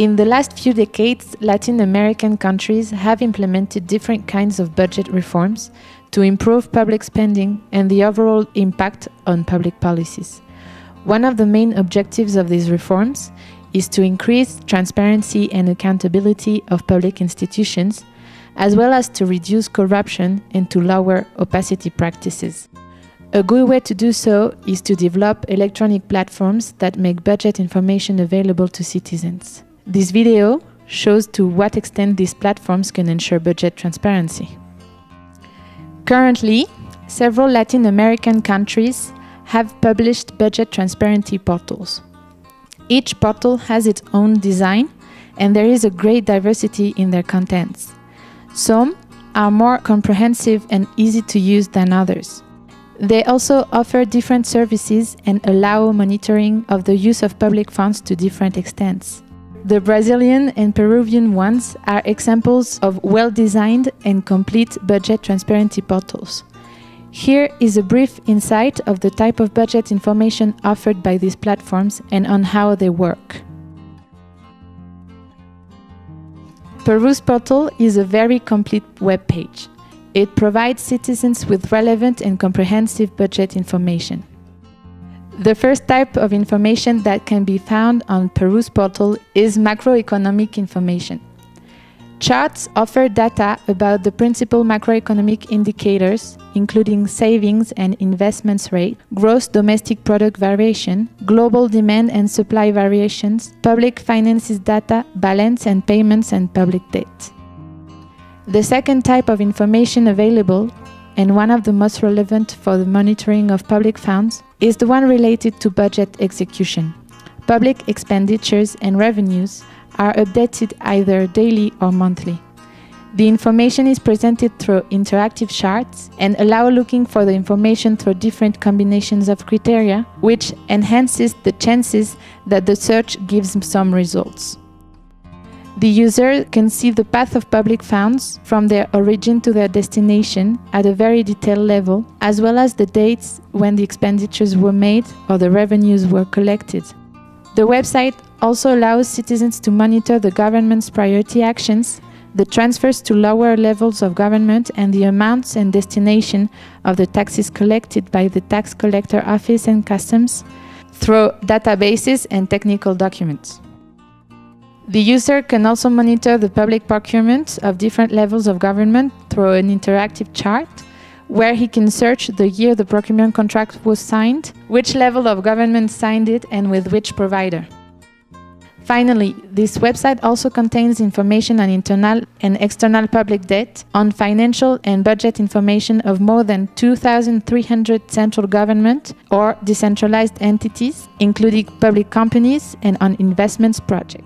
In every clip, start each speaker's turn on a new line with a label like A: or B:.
A: In the last few decades, Latin American countries have implemented different kinds of budget reforms to improve public spending and the overall impact on public policies. One of the main objectives of these reforms is to increase transparency and accountability of public institutions, as well as to reduce corruption and to lower opacity practices. A good way to do so is to develop electronic platforms that make budget information available to citizens. This video shows to what extent these platforms can ensure budget transparency. Currently, several Latin American countries have published budget transparency portals. Each portal has its own design, and there is a great diversity in their contents. Some are more comprehensive and easy to use than others. They also offer different services and allow monitoring of the use of public funds to different extents. The Brazilian and Peruvian ones are examples of well-designed and complete budget transparency portals. Here is a brief insight of the type of budget information offered by these platforms and on how they work. Peru's portal is a very complete web page. It provides citizens with relevant and comprehensive budget information. The first type of information that can be found on Peru's portal is macroeconomic information. Charts offer data about the principal macroeconomic indicators, including savings and investments rate, gross domestic product variation, global demand and supply variations, public finances data, balance and payments, and public debt. The second type of information available, and one of the most relevant for the monitoring of public funds, is the one related to budget execution. Public expenditures and revenues are updated either daily or monthly. The information is presented through interactive charts and allow looking for the information through different combinations of criteria, which enhances the chances that the search gives some results. The user can see the path of public funds from their origin to their destination at a very detailed level, as well as the dates when the expenditures were made or the revenues were collected. The website also allows citizens to monitor the government's priority actions, the transfers to lower levels of government, and the amounts and destination of the taxes collected by the tax collector office and customs through databases and technical documents. The user can also monitor the public procurement of different levels of government through an interactive chart, where he can search the year the procurement contract was signed, which level of government signed it, and with which provider. Finally, this website also contains information on internal and external public debt, on financial and budget information of more than 2,300 central government or decentralized entities, including public companies, and on investments projects.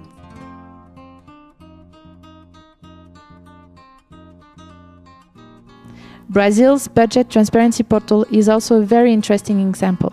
A: Brazil's budget transparency portal is also a very interesting example.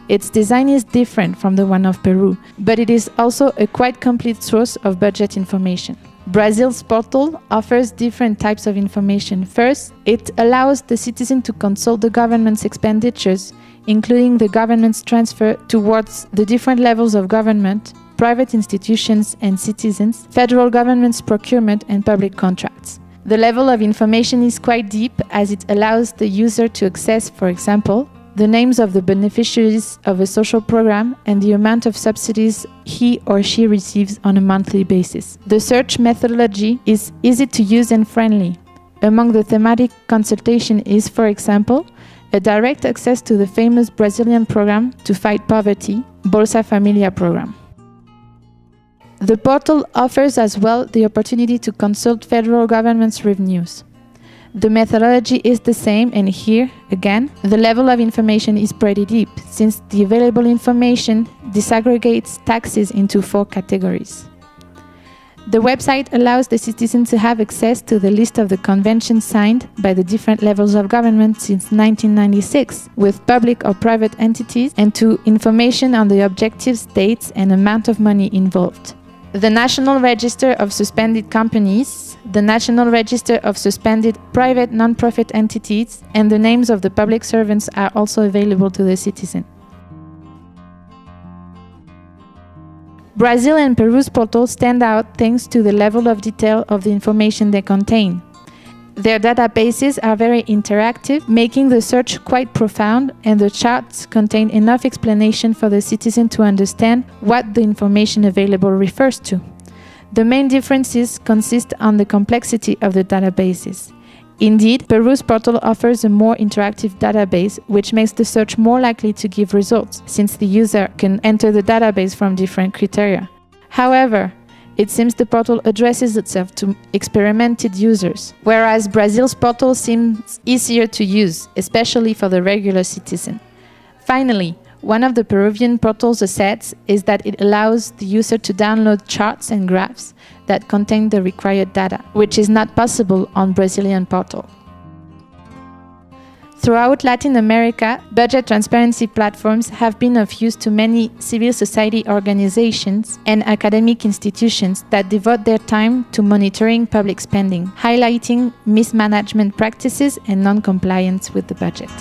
A: Its design is different from the one of Peru, but it is also a quite complete source of budget information. Brazil's portal offers different types of information. First, it allows the citizen to consult the government's expenditures, including the government's transfer towards the different levels of government, private institutions and citizens, federal government's procurement, and public contracts. The level of information is quite deep, as it allows the user to access, for example, the names of the beneficiaries of a social program and the amount of subsidies he or she receives on a monthly basis. The search methodology is easy to use and friendly. Among the thematic consultation is, for example, a direct access to the famous Brazilian program to fight poverty, Bolsa Familia program. The portal offers as well the opportunity to consult federal government's revenues. The methodology is the same, and here, again, the level of information is pretty deep, since the available information disaggregates taxes into 4 categories. The website allows the citizen to have access to the list of the conventions signed by the different levels of government since 1996 with public or private entities, and to information on the objectives, dates, and amount of money involved. The National Register of Suspended Companies, the National Register of Suspended Private Non-Profit Entities, and the names of the public servants are also available to the citizen. Brazil and Peru's portals stand out thanks to the level of detail of the information they contain. Their databases are very interactive, making the search quite profound, and the charts contain enough explanation for the citizen to understand what the information available refers to. The main differences consist on the complexity of the databases. Indeed, Peru's portal offers a more interactive database, which makes the search more likely to give results, since the user can enter the database from different criteria. However, it seems the portal addresses itself to experimented users, whereas Brazil's portal seems easier to use, especially for the regular citizen. Finally, one of the Peruvian portal's assets is that it allows the user to download charts and graphs that contain the required data, which is not possible on Brazilian portal. Throughout Latin America, budget transparency platforms have been of use to many civil society organizations and academic institutions that devote their time to monitoring public spending, highlighting mismanagement practices and non-compliance with the budget.